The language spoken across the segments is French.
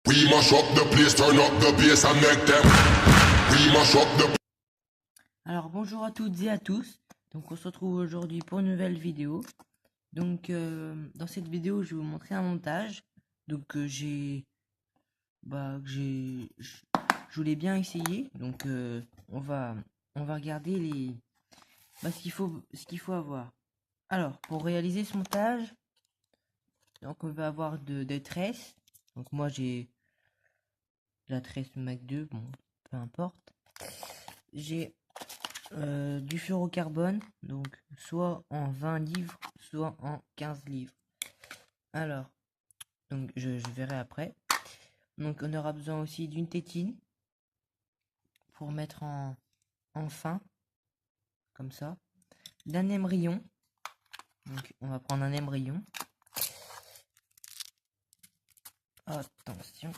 We mash up the place, turn up the bass and make them. We mash up the. Alors bonjour à toutes et à tous, donc on se retrouve aujourd'hui pour une nouvelle vidéo. Donc dans cette vidéo je vais vous montrer un montage. Donc je voulais bien essayer. Donc on va regarder ce qu'il faut avoir. Alors pour réaliser ce montage, donc on va avoir des tresses. Donc moi j'ai la tresse Mac 2, bon peu importe. J'ai du fluorocarbone, donc soit en 20 livres, soit en 15 livres. Alors, donc je verrai après. Donc on aura besoin aussi d'une tétine pour mettre en fin, comme ça. D'un émerillon. Donc on va prendre un émerillon. Attention.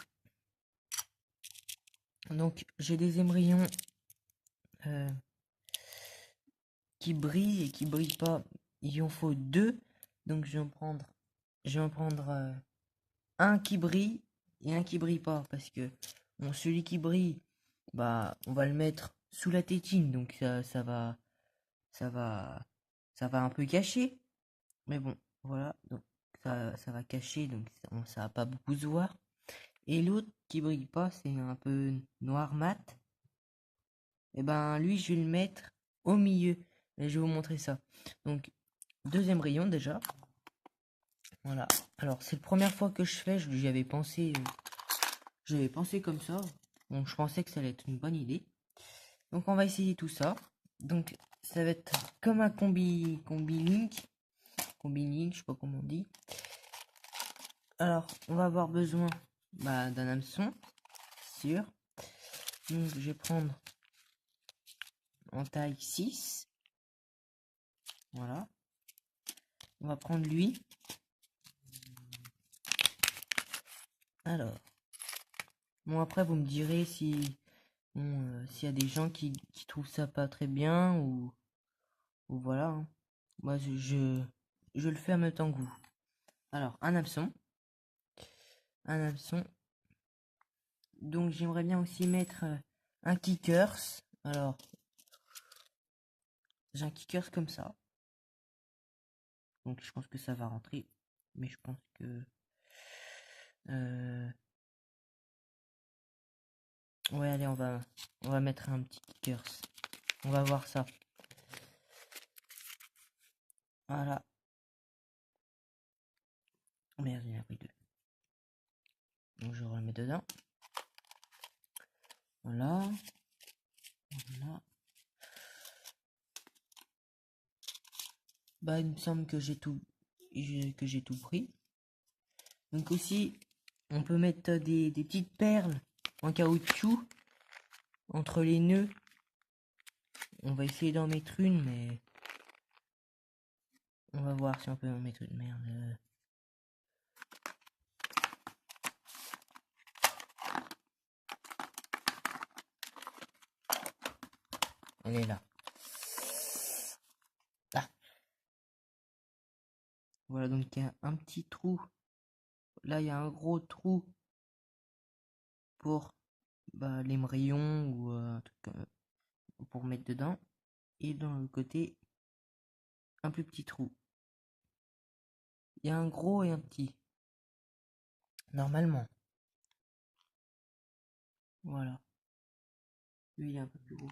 Donc j'ai des émerillons qui brillent et qui brillent pas. Il en faut deux. Donc je vais en prendre un qui brille et un qui brille pas, parce que bon, celui qui brille, bah on va le mettre sous la tétine, donc ça va ça va un peu cacher, mais bon voilà, donc ça va cacher, donc ça va pas beaucoup se voir. Et l'autre qui brille pas, c'est un peu noir mat, et ben lui je vais le mettre au milieu, et je vais vous montrer ça. Donc deuxième rayon déjà, voilà. Alors c'est la première fois que je fais, j'avais pensé comme ça. Bon, je pensais que ça allait être une bonne idée. Donc on va essayer tout ça. Donc ça va être comme un combi-link. Combi-link, je sais pas comment on dit. Alors on va avoir besoin d'un hameçon, sûr. Donc je vais prendre en taille 6. Voilà. On va prendre lui. Alors. Bon après vous me direz si s'il y a des gens qui trouvent ça pas très bien ou voilà, hein. Moi je le fais en même temps que vous. Alors un hameçon. Un hameçon. Donc j'aimerais bien aussi mettre un kickers. Alors j'ai un kickers comme ça. Donc je pense que ça va rentrer. Mais je pense que ouais, allez, on va mettre un petit kickers. On va voir ça. Voilà. Oh merde, il y en a pris deux. Donc je remets dedans. Voilà. Voilà. Bah il me semble que j'ai tout pris. Donc aussi on peut mettre des petites perles en caoutchouc entre les nœuds. On va essayer d'en mettre une, mais on va voir si on peut en mettre une. Merde. Elle est là. Là. Voilà, donc il y a un petit trou. Là, il y a un gros trou pour l'émerillon ou un truc pour mettre dedans. Et dans le côté, un plus petit trou. Il y a un gros et un petit. Normalement. Voilà. Lui, il est un peu plus gros.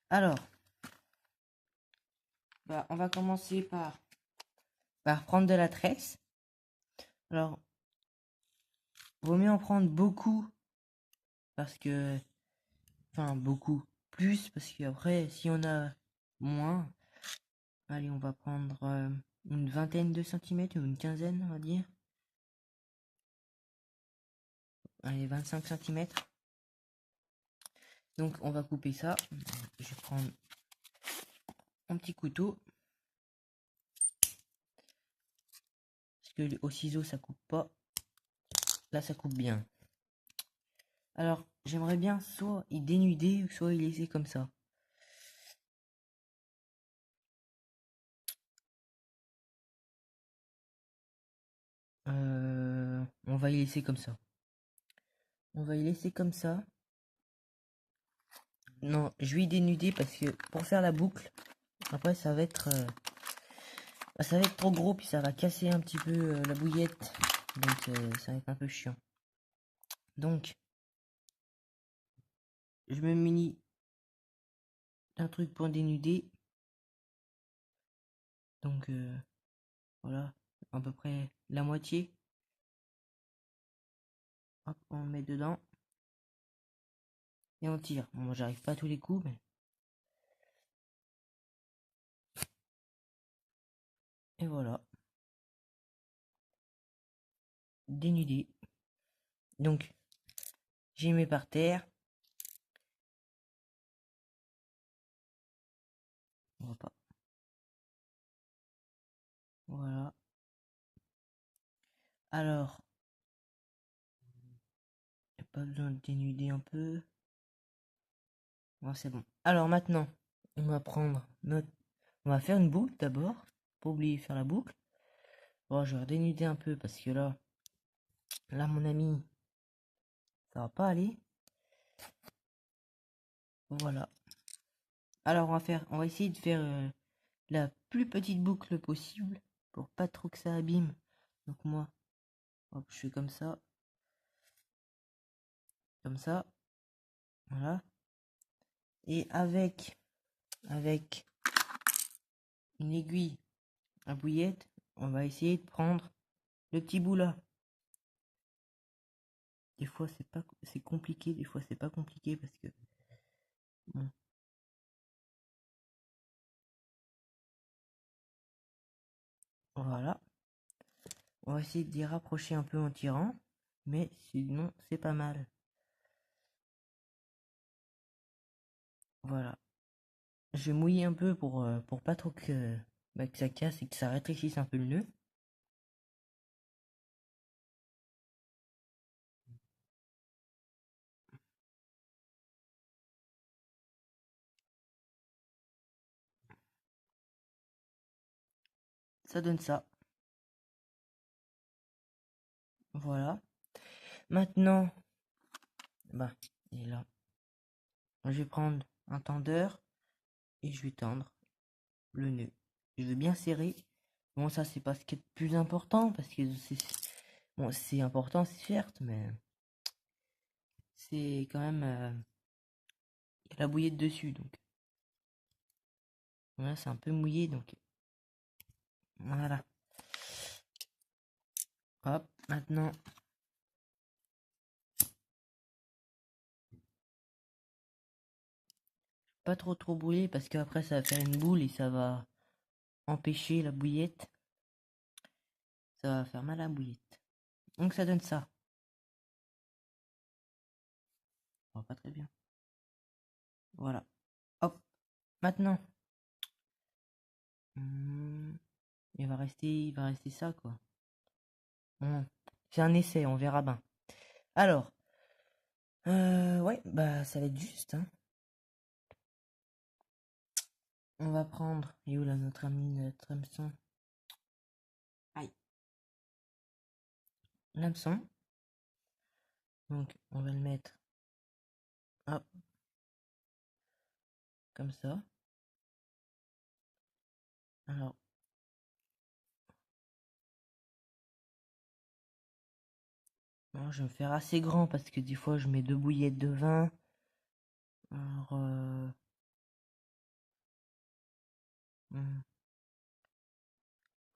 Alors, on va commencer par prendre de la tresse. Alors, vaut mieux en prendre beaucoup parce que, enfin beaucoup, plus parce qu'après, si on a moins, allez, on va prendre une vingtaine de centimètres ou une quinzaine, on va dire. Allez, 25 centimètres. Donc, on va couper ça. Je vais prendre un petit couteau. Parce que au ciseau, ça coupe pas. Là, ça coupe bien. Alors, j'aimerais bien soit y dénuder, soit y laisser comme ça. On va y laisser comme ça. on va y laisser comme ça. Non, je vais y dénuder parce que pour faire la boucle, après ça va être trop gros puis ça va casser un petit peu la bouillette. Donc ça va être un peu chiant. Donc je me munis d'un truc pour dénuder. Donc voilà, à peu près la moitié. Hop, on met dedans. Et on tire. Bon, j'arrive pas à tous les coups, mais... Et voilà. Dénudé. Donc, j'ai mis par terre. On voit pas. Voilà. Alors, y a pas besoin de dénuder un peu. Bon, c'est bon. Alors maintenant, on va prendre notre... On va faire une boucle d'abord. Pas oublier de faire la boucle. Bon, je vais redénuder un peu parce que là, mon ami, ça va pas aller. Voilà. Alors, on va essayer de faire la plus petite boucle possible pour pas trop que ça abîme. Donc moi, hop, je fais comme ça, voilà. Et avec une aiguille à bouillette, on va essayer de prendre le petit bout là. Des fois c'est compliqué, des fois c'est pas compliqué parce que bon. Voilà. On va essayer d'y rapprocher un peu en tirant, mais sinon c'est pas mal. Voilà. Je vais mouiller un peu pour pas trop que ça casse et que ça rétrécisse un peu le nœud. Ça donne ça. Voilà. Maintenant, bah, et là, je vais prendre un tendeur et je vais tendre le nœud. Je vais bien serrer. Bon, ça, c'est pas ce qui est le plus important parce que bon, c'est important, c'est certes, mais c'est quand même y a la bouillette dessus, donc voilà, c'est un peu mouillé, donc voilà. Hop, maintenant, pas trop bouiller parce qu'après ça va faire une boule et ça va empêcher la bouillette. Ça va faire mal à la bouillette. Donc ça donne ça. Oh, pas très bien. Voilà. Hop. Maintenant. Il va rester ça, quoi. Bon, c'est un essai, on verra bien. Alors. Ouais, bah ça va être juste, hein. On va prendre. Et où là notre ami, notre hameçon? Aïe. L'hameçon. Donc on va le mettre. Hop. Comme ça. Alors. Non, je vais me faire assez grand parce que des fois je mets 2 bouillettes de vin. Alors. Hmm,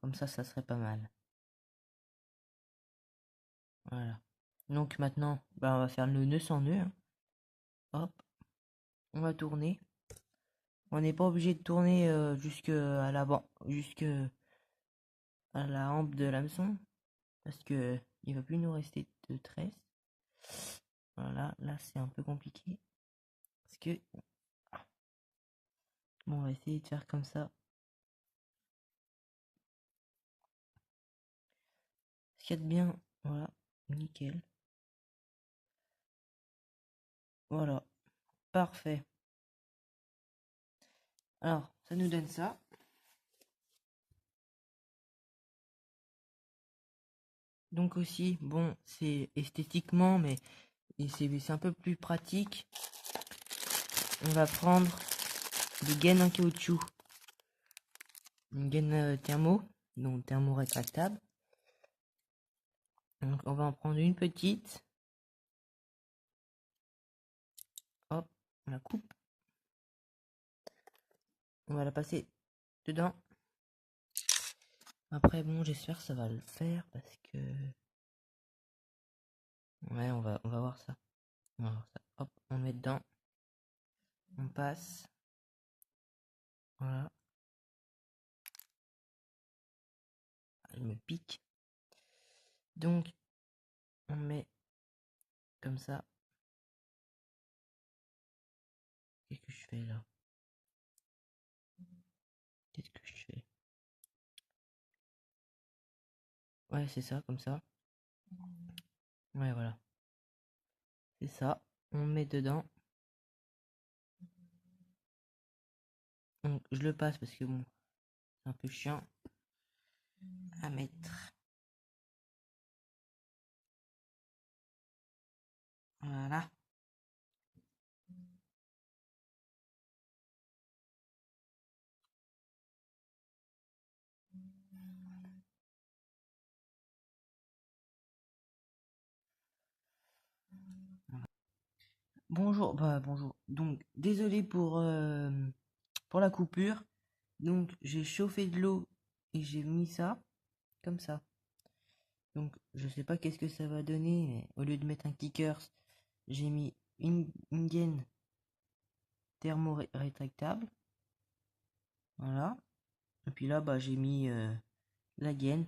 comme ça serait pas mal. Voilà. Donc maintenant, bah, on va faire le nœud sans nœud, hein. Hop. On va tourner. On n'est pas obligé de tourner jusque à l'avant, jusque à la hampe de l'hameçon, parce que il va plus nous rester de tresse. Voilà, là c'est un peu compliqué, parce que bon, on va essayer de faire comme ça. Ce qu'il y a de bien, voilà, nickel. Voilà, parfait. Alors, ça nous donne ça. Donc aussi, bon, c'est esthétiquement, mais et c'est un peu plus pratique, on va prendre des gaines en caoutchouc. Une gaine thermo, donc thermo rétractable. Donc on va en prendre une petite. Hop, on la coupe. On va la passer dedans. Après bon, j'espère que ça va le faire parce que ouais, on va voir ça. On va voir ça. Hop, on met dedans. On passe. Voilà. Elle me pique. Donc on met comme ça. Qu'est-ce que je fais là? Qu'est-ce que je fais? Ouais, c'est ça, comme ça. Ouais, voilà. C'est ça. On met dedans. Donc, je le passe parce que bon, c'est un peu chiant à mettre. Voilà. Bonjour, bonjour. Donc, désolé pour la coupure. Donc, j'ai chauffé de l'eau et j'ai mis ça comme ça. Donc, je sais pas qu'est-ce que ça va donner, mais au lieu de mettre un kickers, j'ai mis une gaine thermo-rétractable. Voilà. Et puis là, bah, j'ai mis la gaine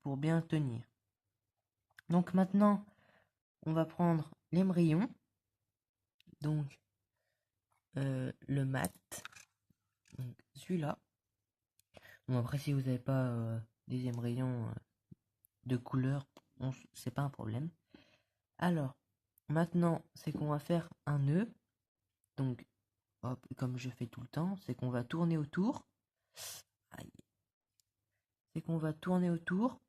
pour bien tenir. Donc maintenant, on va prendre l'émerillon. Donc, le mat. Donc, celui-là. Bon, après, si vous n'avez pas des émerillons de couleur, c'est pas un problème. Alors, maintenant, c'est qu'on va faire un nœud. Donc, hop, comme je fais tout le temps, c'est qu'on va tourner autour. Aïe. C'est qu'on va tourner autour.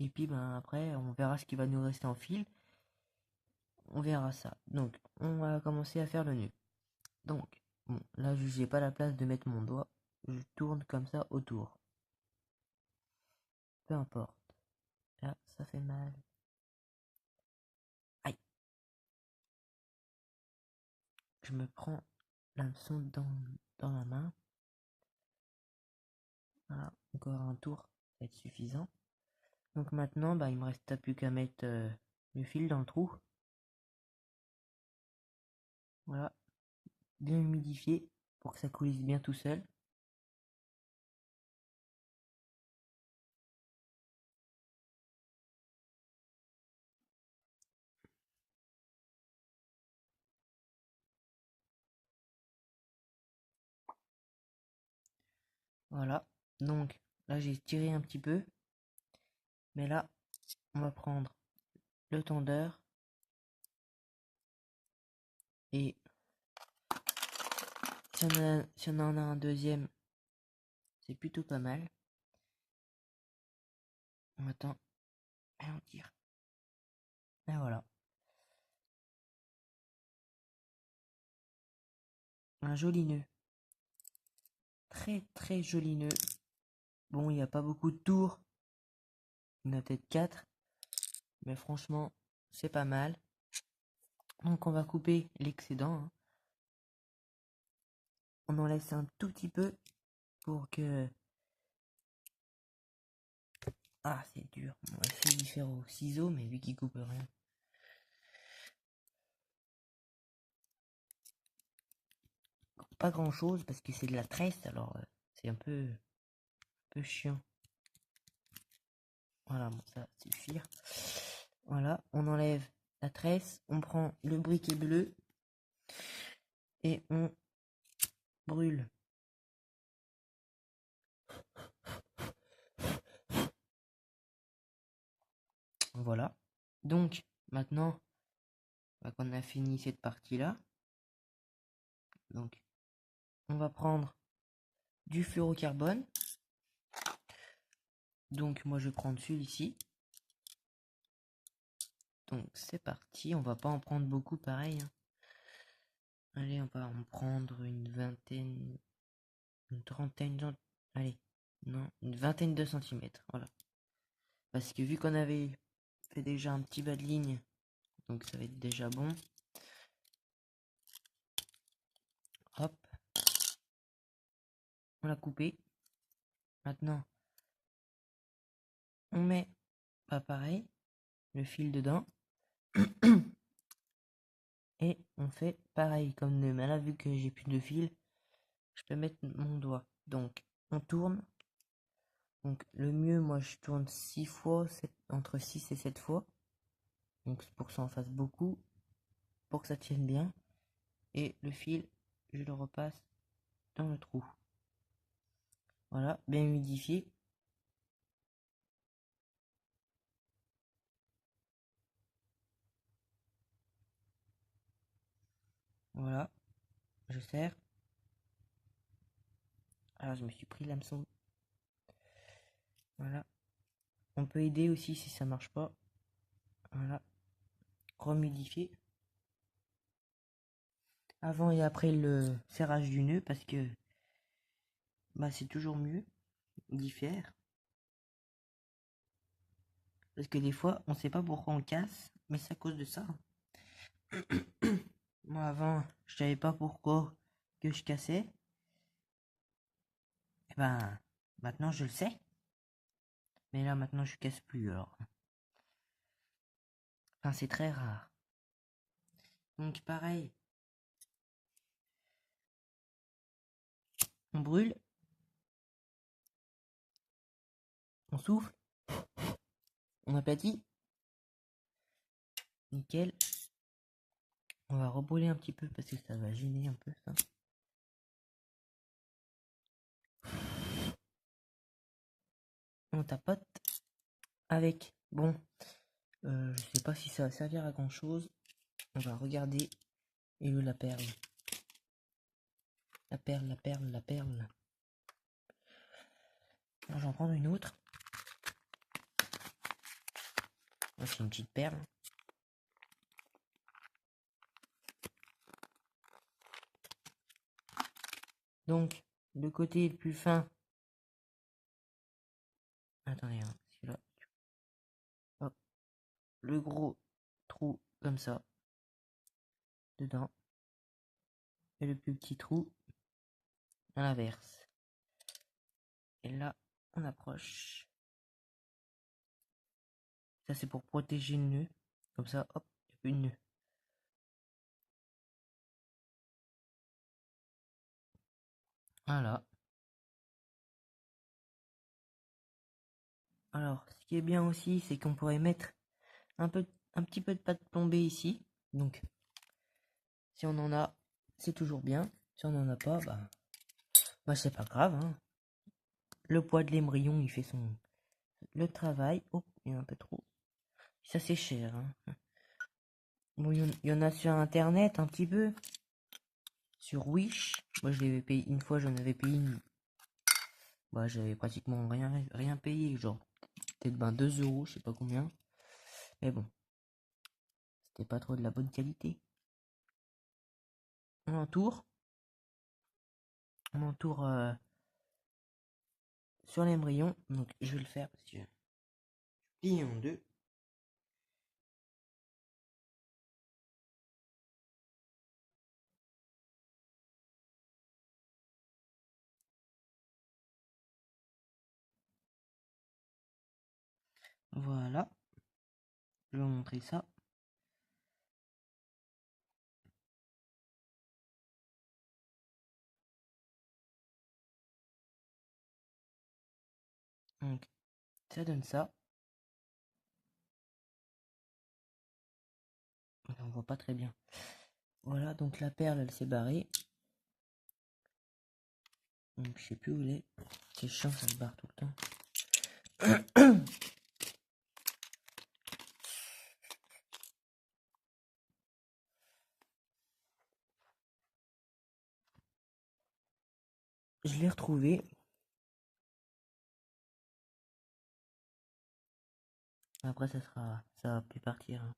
Et puis, ben, après, on verra ce qui va nous rester en fil. On verra ça. Donc, on va commencer à faire le nœud. Donc, bon, là, je n'ai pas la place de mettre mon doigt. Je tourne comme ça autour. Peu importe. Là, ça fait mal. Aïe. Je me prends l'hameçon dans la main. Voilà, encore un tour, ça va être suffisant. Donc maintenant, bah, il me reste plus qu'à mettre le fil dans le trou. Voilà, bien humidifié pour que ça coulisse bien tout seul. Voilà, donc là j'ai tiré un petit peu. Mais là, on va prendre le tendeur. Et si on en a un deuxième, c'est plutôt pas mal. On attend et on tire. Et voilà. Un joli nœud. Très très joli nœud. Bon, il n'y a pas beaucoup de tours. Il y en a peut-être 4. Mais franchement, c'est pas mal. Donc on va couper l'excédent. Hein. On en laisse un tout petit peu pour que... Ah, c'est dur. On va essayer d'y faire au ciseau, mais vu qu'il coupe rien. Pas grand chose parce que c'est de la tresse, alors c'est un peu chiant. Voilà, bon, ça suffire. Voilà, on enlève la tresse, on prend le briquet bleu et on brûle. Voilà. Donc, maintenant qu'on a fini cette partie-là, donc on va prendre du fluorocarbone. Donc moi je vais prendre celui-ci. Donc c'est parti, on va pas en prendre beaucoup pareil, hein. Allez, on va en prendre une vingtaine, une trentaine, allez, non, une vingtaine de centimètres, voilà. Parce que vu qu'on avait fait déjà un petit bas de ligne, donc ça va être déjà bon. Hop, on l'a coupé. Maintenant, on met, pas pareil, le fil dedans. Et on fait pareil, comme mais là, vu que j'ai plus de fil, je peux mettre mon doigt. Donc, on tourne. Donc, le mieux, moi, je tourne 6 fois, entre 6 et 7 fois. Donc, c'est pour que ça en fasse beaucoup, pour que ça tienne bien. Et le fil, je le repasse dans le trou. Voilà, bien humidifié. Voilà, je serre. Alors, je me suis pris l'hameçon. Voilà. On peut aider aussi si ça marche pas. Voilà. Rehumidifier. Avant et après le serrage du nœud, parce que bah, c'est toujours mieux d'y faire. Parce que des fois, on sait pas pourquoi on casse, mais c'est à cause de ça. Moi avant, je savais pas pourquoi que je cassais. Et ben, maintenant je le sais. Mais là maintenant je casse plus alors. Enfin, c'est très rare. Donc pareil, on brûle, on souffle, on aplatit. Nickel. On va rebrûler un petit peu parce que ça va gêner un peu ça. On tapote avec. Bon, je sais pas si ça va servir à grand chose. On va regarder. Et où la perle? La perle, la perle, la perle. Alors, j'en prends une autre. C'est une petite perle. Donc, le côté le plus fin. Attendez, hein, celui-là. Hop. Le gros trou comme ça. Dedans. Et le plus petit trou à l'inverse. Et là, on approche. Ça, c'est pour protéger le nœud. Comme ça, hop, il n'y a plus de nœud. Voilà. Alors, ce qui est bien aussi, c'est qu'on pourrait mettre un petit peu de pâte plombée ici. Donc, si on en a, c'est toujours bien. Si on n'en a pas, bah c'est pas grave, hein. Le poids de l'émbryon, il fait le travail. Oh, il y en a un peu trop. Ça, c'est cher, hein. Bon, il y en a sur internet un petit peu. Sur Wish. Moi, je l'avais payé une fois, j'en avais payé une. Bah, j'avais pratiquement rien payé. Genre, peut-être 2 €, je sais pas combien. Mais bon, c'était pas trop de la bonne qualité. On entoure. On entoure sur l'embryon. Donc, je vais le faire parce que je plie en deux. Voilà. Je vais vous montrer ça. Donc, ça donne ça. On voit pas très bien. Voilà, donc la perle, elle s'est barrée. Donc, je sais plus où elle est. C'est chiant, ça se barre tout le temps. Je l'ai retrouvée. Après, ça va plus partir, hein.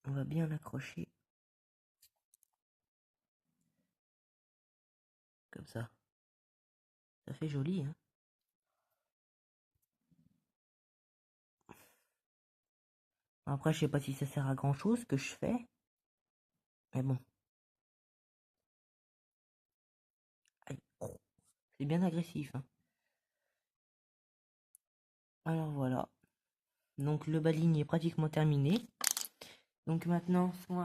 On va bien l'accrocher. Comme ça. Ça fait joli, hein. Après, je sais pas si ça sert à grand chose ce que je fais. Mais bon. Aïe. Oh, c'est bien agressif, hein. Alors voilà. Donc le baling est pratiquement terminé. Donc maintenant, ce qu'on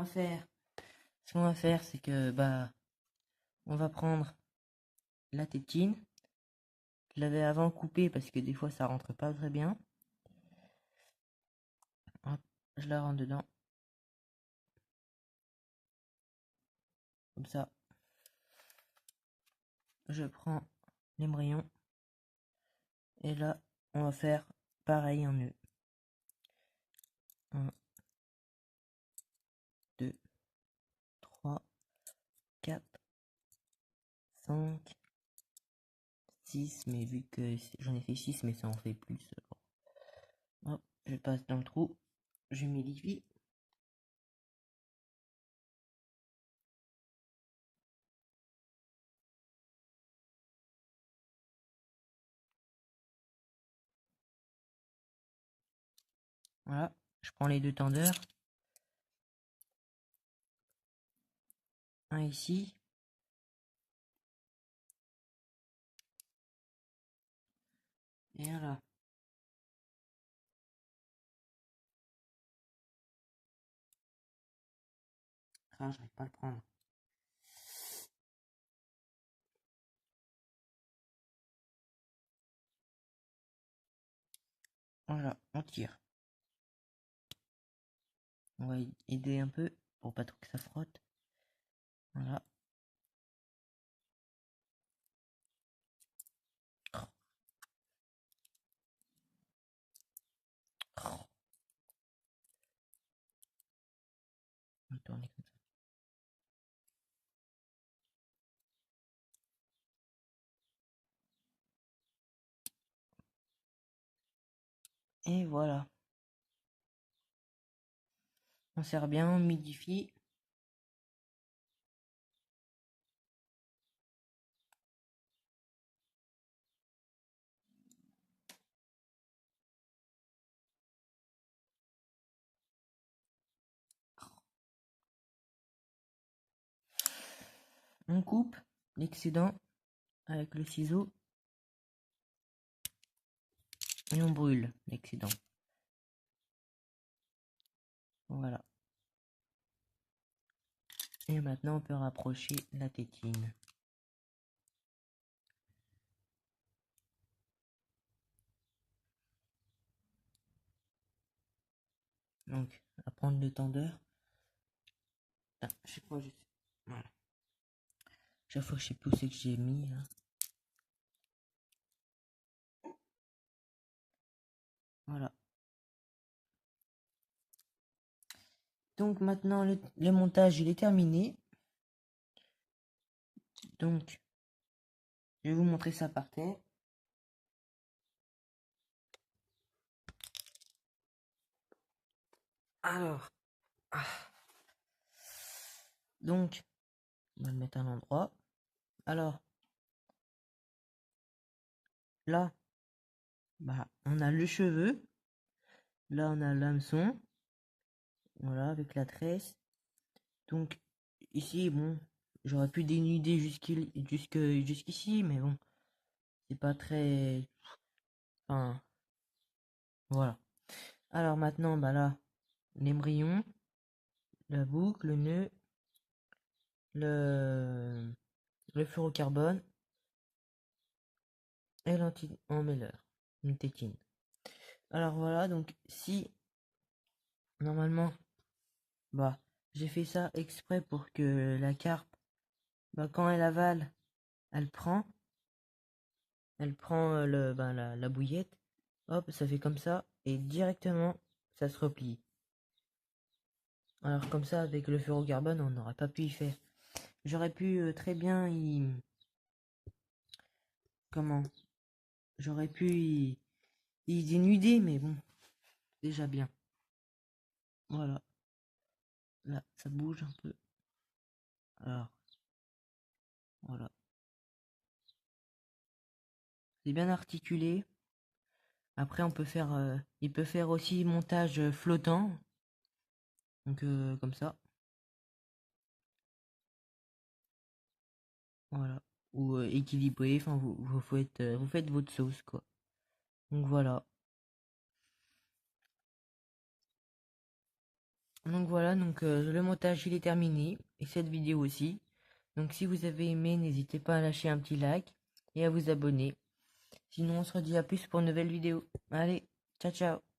va faire, c'est que on va prendre la tétine. Je l'avais avant coupée parce que des fois ça rentre pas très bien. Hop, je la rentre dedans. Comme ça. Je prends l'embryon. Et là, on va faire pareil en nœud. 1, 2, 3, 4, 5, 6, mais vu que j'en ai fait 6, mais ça en fait plus. Hop, je passe dans le trou, je m'édifie. Voilà, je prends les deux tendeurs. Un ici. Et un là. Ah, j'arrive pas à le prendre. Voilà, on tire. On va aider un peu pour pas trop que ça frotte. Voilà. On va tourner comme ça. Et voilà. On serre bien, on humidifie. On coupe l'excédent avec le ciseau. Et on brûle l'excédent. Voilà. Et maintenant on peut rapprocher la tétine. Donc, à prendre le tendeur. Ah, je sais pas, voilà. Chaque fois, je sais plus où c'est que j'ai mis là. Voilà. Donc maintenant, le montage, il est terminé. Donc, je vais vous montrer ça par terre. Alors, ah. Donc, on va le mettre à l'endroit. Alors, là, on a le cheveu. Là, on a l'hameçon. Voilà, avec la tresse. Donc, ici, bon, j'aurais pu dénuder jusqu'ici, mais bon, c'est pas très... Enfin, voilà. Alors maintenant, là, l'embryon, la boucle, le nœud, le fluorocarbone et l'anti-emmêleur, une tétine. Alors voilà, donc si normalement, j'ai fait ça exprès pour que la carpe, quand elle avale, elle prend, la bouillette, hop, ça fait comme ça et directement ça se replie. Alors comme ça, avec le fluorocarbone, on n'aurait pas pu y faire. J'aurais pu très bien y... Comment? J'aurais pu y dénuder, mais bon, déjà bien. Voilà. là, ça bouge un peu. Alors, voilà. C'est bien articulé. Après, on peut faire, il peut faire aussi montage flottant. Donc, comme ça. Voilà. Ou équilibré. Enfin, vous faites votre sauce, quoi. Donc, voilà. Donc, voilà. Donc, le montage, il est terminé. Et cette vidéo aussi. Donc, si vous avez aimé, n'hésitez pas à lâcher un petit like et à vous abonner. Sinon, on se redit à plus pour une nouvelle vidéo. Allez, ciao, ciao.